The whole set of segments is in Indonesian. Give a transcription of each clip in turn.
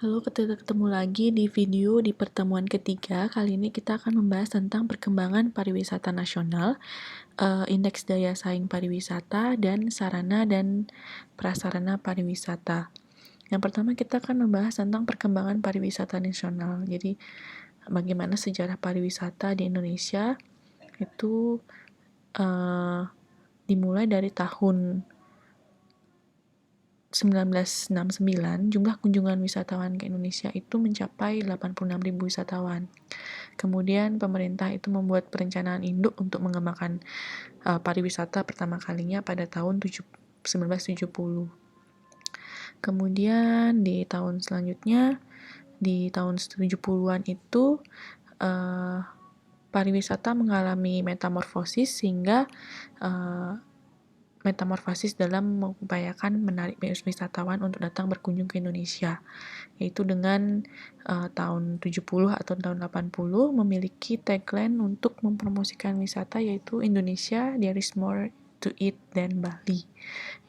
Halo, kita ketemu lagi di video di pertemuan ketiga. Kali ini kita akan membahas tentang perkembangan pariwisata nasional, indeks daya saing pariwisata, dan sarana dan prasarana pariwisata. Yang pertama kita akan membahas tentang perkembangan pariwisata nasional. Jadi, bagaimana sejarah pariwisata di Indonesia itu dimulai dari tahun 1969, jumlah kunjungan wisatawan ke Indonesia itu mencapai 86.000 wisatawan. Kemudian pemerintah itu membuat perencanaan induk untuk mengembangkan pariwisata pertama kalinya pada tahun 1970. Kemudian di tahun selanjutnya, di tahun 70-an itu pariwisata mengalami metamorfosis sehingga metamorfosis dalam mengupayakan menarik wisatawan untuk datang berkunjung ke Indonesia, yaitu dengan tahun 70 atau tahun 80 memiliki tagline untuk mempromosikan wisata, yaitu Indonesia, there is more to it than Bali.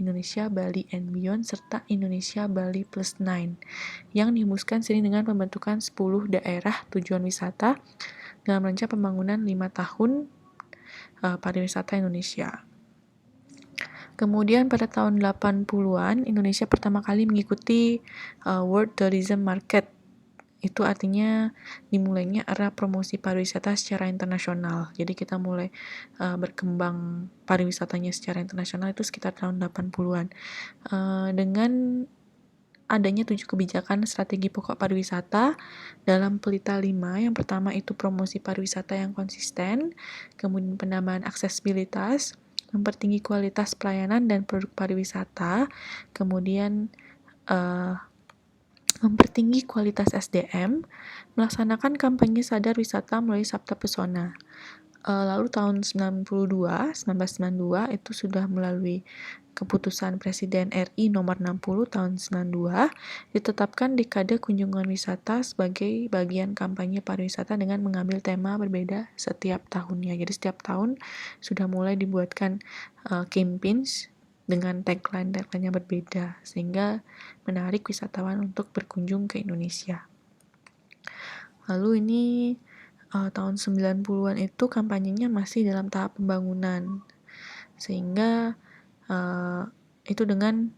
Indonesia, Bali and Beyond, serta Indonesia, Bali plus 9, yang dihembuskan seiring dengan pembentukan 10 daerah tujuan wisata dalam rencana pembangunan 5 tahun pariwisata Indonesia. Kemudian pada tahun 80-an, Indonesia pertama kali mengikuti World Tourism Market. Itu artinya dimulainya era promosi pariwisata secara internasional. Jadi kita mulai berkembang pariwisatanya secara internasional itu sekitar tahun 80-an. Dengan adanya 7 kebijakan strategi pokok pariwisata dalam pelita 5. Yang pertama itu promosi pariwisata yang konsisten, kemudian penambahan aksesibilitas, mempertinggi kualitas pelayanan dan produk pariwisata, kemudian mempertinggi kualitas SDM, melaksanakan kampanye sadar wisata melalui Sabta Pesona. Lalu tahun 1992 itu sudah melalui keputusan Presiden RI nomor 60 tahun 92 ditetapkan dekade kunjungan wisata sebagai bagian kampanye pariwisata dengan mengambil tema berbeda setiap tahunnya. Jadi setiap tahun sudah mulai dibuatkan campaigns dengan tagline-nya berbeda sehingga menarik wisatawan untuk berkunjung ke Indonesia. Lalu ini tahun 90-an itu kampanyenya masih dalam tahap pembangunan, sehingga itu dengan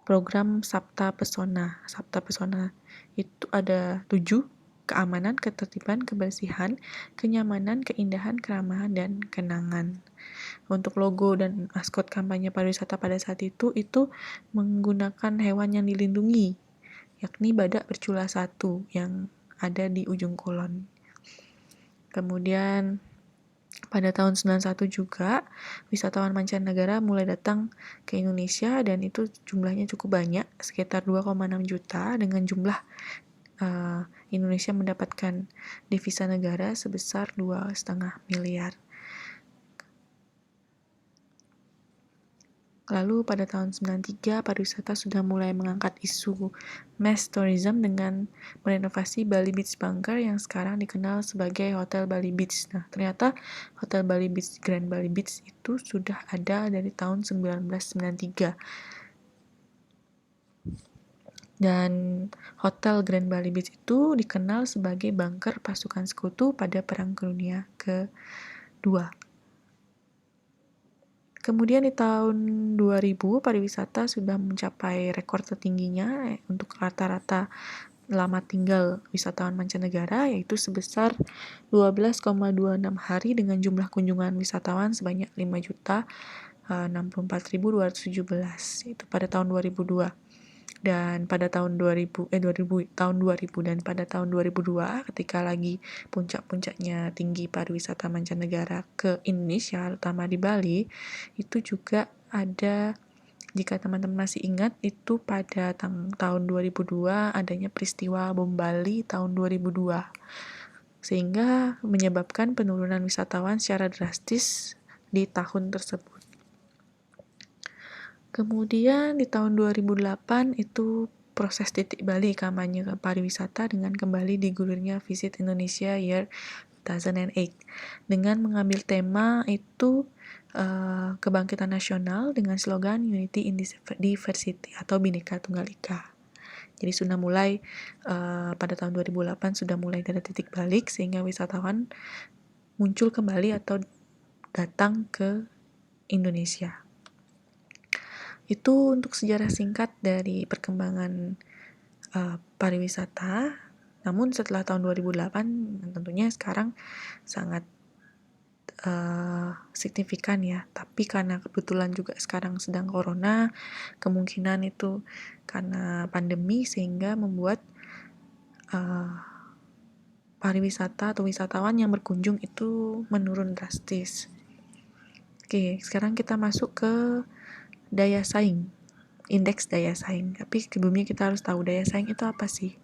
program Sabta Pesona. Sabta Pesona itu ada 7: keamanan, ketertiban, kebersihan, kenyamanan, keindahan, keramahan, dan kenangan. Untuk logo dan maskot kampanye pariwisata pada saat itu menggunakan hewan yang dilindungi, yakni badak bercula 1 yang ada di ujung kulon. Kemudian pada tahun 91 juga wisatawan mancanegara mulai datang ke Indonesia dan itu jumlahnya cukup banyak, sekitar 2,6 juta, dengan jumlah Indonesia mendapatkan devisa negara sebesar 2,5 miliar. Lalu pada tahun 93 pariwisata sudah mulai mengangkat isu mass tourism dengan merenovasi Bali Beach Bunker yang sekarang dikenal sebagai Hotel Bali Beach. Nah, ternyata Hotel Bali Beach, Grand Bali Beach itu sudah ada dari tahun 1993. Dan Hotel Grand Bali Beach itu dikenal sebagai bunker pasukan sekutu pada Perang Dunia Kedua. Kemudian di tahun 2000 pariwisata sudah mencapai rekor tertingginya untuk rata-rata lama tinggal wisatawan mancanegara, yaitu sebesar 12,26 hari dengan jumlah kunjungan wisatawan sebanyak 5.064.217 itu pada tahun 2002. Dan pada tahun 2000 dan pada tahun 2002 ketika lagi puncak-puncaknya tinggi pariwisata mancanegara ke Indonesia, terutama di Bali, itu juga ada, jika teman-teman masih ingat, itu pada tahun 2002 adanya peristiwa bom Bali tahun 2002 sehingga menyebabkan penurunan wisatawan secara drastis di tahun tersebut. Kemudian di tahun 2008 itu proses titik balik kampanye pariwisata dengan kembali digulirnya Visit Indonesia Year 2008 dengan mengambil tema itu kebangkitan nasional dengan slogan Unity in Diversity atau Bhinneka Tunggal Ika. Jadi sudah mulai pada tahun 2008 sudah mulai ada titik balik sehingga wisatawan muncul kembali atau datang ke Indonesia. Itu untuk sejarah singkat dari perkembangan pariwisata. Namun setelah tahun 2008 tentunya sekarang sangat signifikan ya, tapi karena kebetulan juga sekarang sedang corona, kemungkinan itu karena pandemi sehingga membuat pariwisata atau wisatawan yang berkunjung itu menurun drastis. Oke, sekarang kita masuk ke daya saing, indeks daya saing. Tapi sebelumnya kita harus tahu daya saing itu apa sih?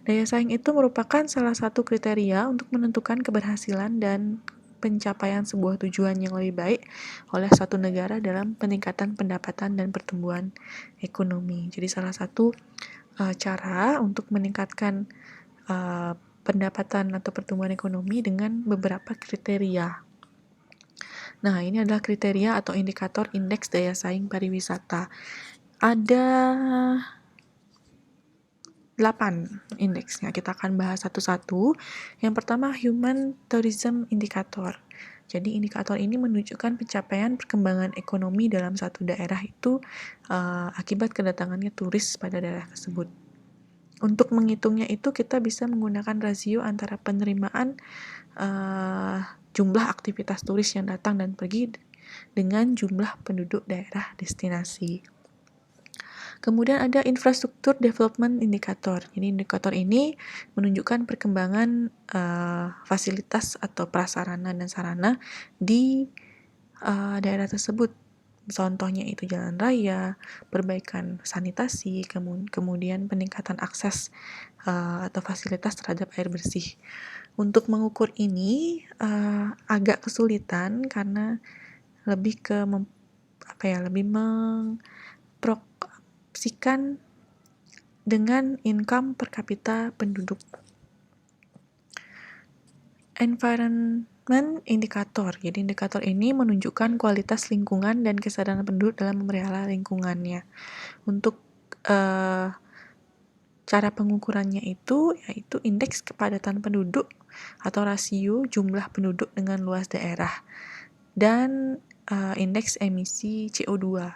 Daya saing itu merupakan salah satu kriteria untuk menentukan keberhasilan dan pencapaian sebuah tujuan yang lebih baik oleh suatu negara dalam peningkatan pendapatan dan pertumbuhan ekonomi. Jadi salah satu cara untuk meningkatkan pendapatan atau pertumbuhan ekonomi dengan beberapa kriteria. Nah, ini adalah kriteria atau indikator indeks daya saing pariwisata. Ada 8 indeksnya. Kita akan bahas satu-satu. Yang pertama, Human Tourism Indicator. Jadi indikator ini menunjukkan pencapaian perkembangan ekonomi dalam satu daerah itu akibat kedatangannya turis pada daerah tersebut. Untuk menghitungnya itu kita bisa menggunakan rasio antara penerimaan jumlah aktivitas turis yang datang dan pergi dengan jumlah penduduk daerah destinasi. Kemudian ada Infrastruktur Development Indicator. Jadi indikator ini menunjukkan perkembangan fasilitas atau prasarana dan sarana di daerah tersebut. Contohnya itu jalan raya, perbaikan sanitasi, kemudian peningkatan akses atau fasilitas terhadap air bersih. Untuk mengukur ini agak kesulitan karena lebih ke lebih memproporsikan dengan income per kapita penduduk. Environment Indicator. Jadi indikator ini menunjukkan kualitas lingkungan dan kesadaran penduduk dalam memelihara lingkungannya. Untuk cara pengukurannya itu yaitu indeks kepadatan penduduk atau rasio jumlah penduduk dengan luas daerah dan indeks emisi CO2.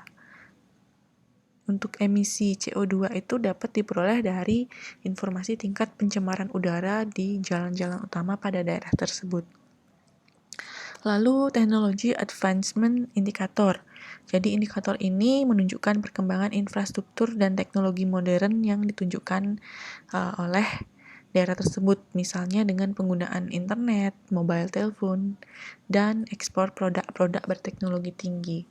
Untuk emisi CO2 itu dapat diperoleh dari informasi tingkat pencemaran udara di jalan-jalan utama pada daerah tersebut. Lalu Technology Advancement Indicator. Jadi indikator ini menunjukkan perkembangan infrastruktur dan teknologi modern yang ditunjukkan oleh daerah tersebut, misalnya dengan penggunaan internet, mobile telepon, dan ekspor produk-produk berteknologi tinggi.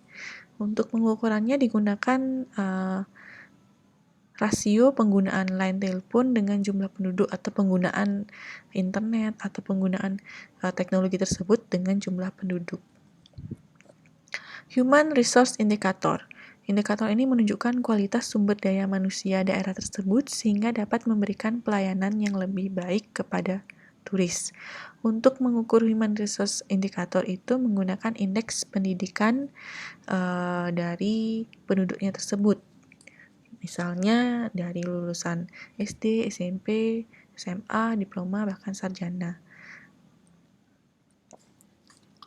Untuk pengukurannya digunakan rasio penggunaan line telepon dengan jumlah penduduk atau penggunaan internet atau penggunaan teknologi tersebut dengan jumlah penduduk. Human Resource Indicator. Indikator ini menunjukkan kualitas sumber daya manusia daerah tersebut sehingga dapat memberikan pelayanan yang lebih baik kepada turis. Untuk mengukur Human Resource Indicator itu menggunakan indeks pendidikan dari penduduknya tersebut. Misalnya dari lulusan SD, SMP, SMA, diploma, bahkan sarjana.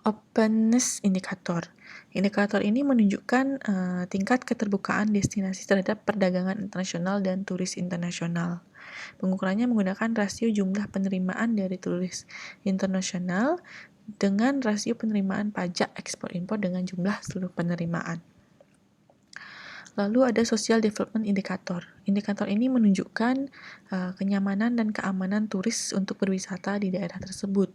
Openness Indicator. Indikator ini menunjukkan tingkat keterbukaan destinasi terhadap perdagangan internasional dan turis internasional. Pengukurannya menggunakan rasio jumlah penerimaan dari turis internasional dengan rasio penerimaan pajak ekspor-impor dengan jumlah seluruh penerimaan. Lalu ada Social Development Indicator. Indikator ini menunjukkan kenyamanan dan keamanan turis untuk berwisata di daerah tersebut.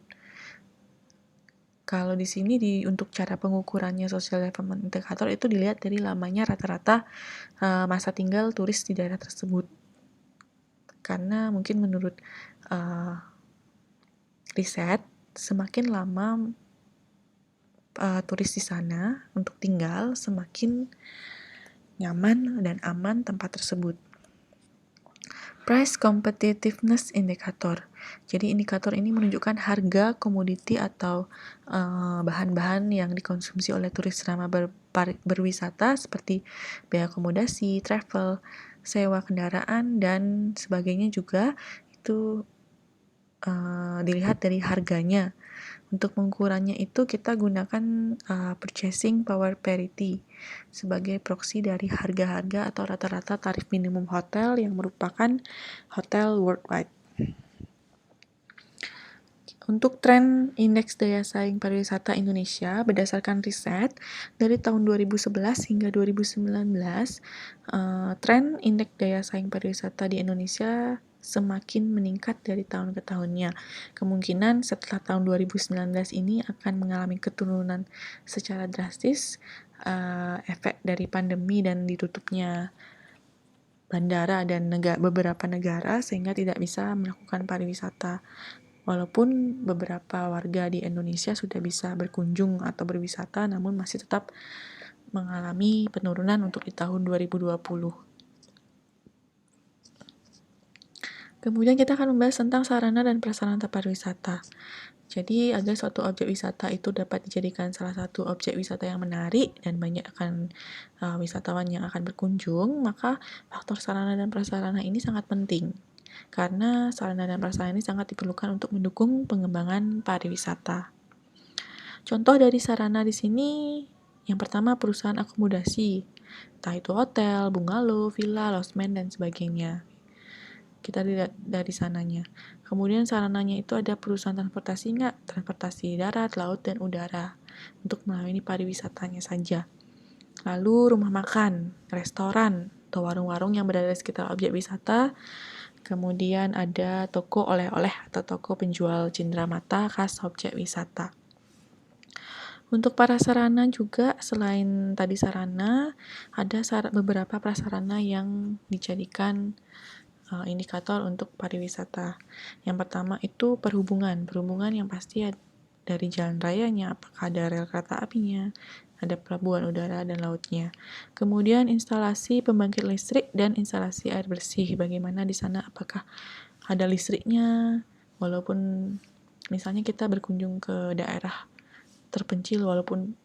Kalau di sini untuk cara pengukurannya Social Development Indicator itu dilihat dari lamanya rata-rata masa tinggal turis di daerah tersebut. Karena mungkin menurut riset, semakin lama turis di sana untuk tinggal, semakin nyaman dan aman tempat tersebut. Price Competitiveness Indicator. Jadi indikator ini menunjukkan harga komoditi atau bahan-bahan yang dikonsumsi oleh turis selama berwisata seperti biaya akomodasi, travel, sewa kendaraan, dan sebagainya juga itu dilihat dari harganya. Untuk mengukurannya itu kita gunakan purchasing power parity sebagai proksi dari harga-harga atau rata-rata tarif minimum hotel yang merupakan hotel worldwide. Untuk tren indeks daya saing pariwisata Indonesia berdasarkan riset dari tahun 2011 hingga 2019, tren indeks daya saing pariwisata di Indonesia semakin meningkat dari tahun ke tahunnya. Kemungkinan setelah tahun 2019 ini akan mengalami keturunan secara drastis, efek dari pandemi dan ditutupnya bandara dan beberapa negara sehingga tidak bisa melakukan pariwisata. Walaupun beberapa warga di Indonesia sudah bisa berkunjung atau berwisata, namun masih tetap mengalami penurunan untuk di tahun 2020. Kemudian kita akan membahas tentang sarana dan prasarana pariwisata. Jadi, agar suatu objek wisata itu dapat dijadikan salah satu objek wisata yang menarik dan banyak akan wisatawan yang akan berkunjung, maka faktor sarana dan prasarana ini sangat penting. Karena sarana dan prasarana ini sangat diperlukan untuk mendukung pengembangan pariwisata. Contoh dari sarana di sini, yang pertama perusahaan akomodasi, entah itu hotel, bungalow, villa, losmen, dan sebagainya. Kita lihat dari sananya. Kemudian sarananya itu ada perusahaan transportasi nggak? Transportasi darat, laut, dan udara untuk melayani pariwisatanya saja. Lalu rumah makan, restoran, atau warung-warung yang berada di sekitar objek wisata. Kemudian ada toko oleh-oleh atau toko penjual cenderamata khas objek wisata. Untuk prasarana juga, selain tadi sarana, ada beberapa prasarana yang dijadikan indikator untuk pariwisata. Yang pertama itu perhubungan yang pasti dari jalan rayanya, apakah ada rel kereta apinya, ada pelabuhan udara dan lautnya. Kemudian instalasi pembangkit listrik dan instalasi air bersih, bagaimana di sana, apakah ada listriknya, walaupun misalnya kita berkunjung ke daerah terpencil, walaupun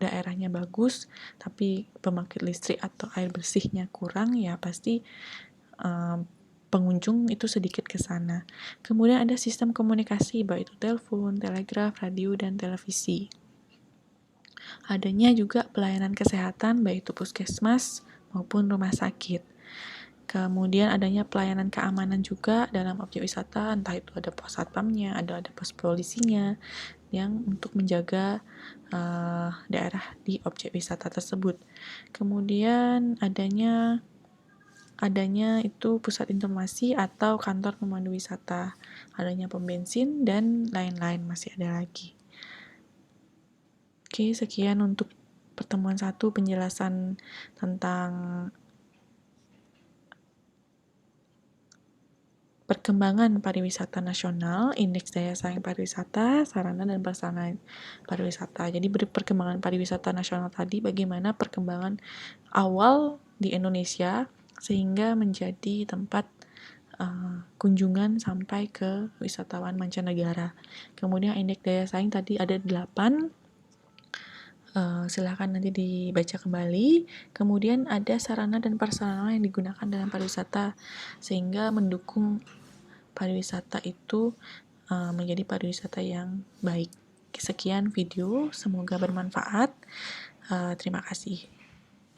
daerahnya bagus, tapi pembangkit listrik atau air bersihnya kurang, ya pasti pengunjung itu sedikit ke sana. Kemudian ada sistem komunikasi, baik itu telepon, telegraf, radio, dan televisi. Adanya juga pelayanan kesehatan, baik itu puskesmas maupun rumah sakit. Kemudian adanya pelayanan keamanan juga dalam objek wisata, entah itu ada pos satpamnya, ada pos polisinya, yang untuk menjaga daerah di objek wisata tersebut. Kemudian adanya itu pusat informasi atau kantor pemandu wisata, adanya pom bensin, dan lain-lain, masih ada lagi. Oke, sekian untuk pertemuan 1 penjelasan tentang perkembangan pariwisata nasional, indeks daya saing pariwisata, sarana dan prasarana pariwisata. Jadi perkembangan pariwisata nasional tadi bagaimana perkembangan awal di Indonesia sehingga menjadi tempat kunjungan sampai ke wisatawan mancanegara. Kemudian indeks daya saing tadi ada 8, silahkan nanti dibaca kembali. Kemudian ada sarana dan prasarana yang digunakan dalam pariwisata sehingga mendukung pariwisata itu menjadi pariwisata yang baik. Sekian video, semoga bermanfaat. Terima kasih.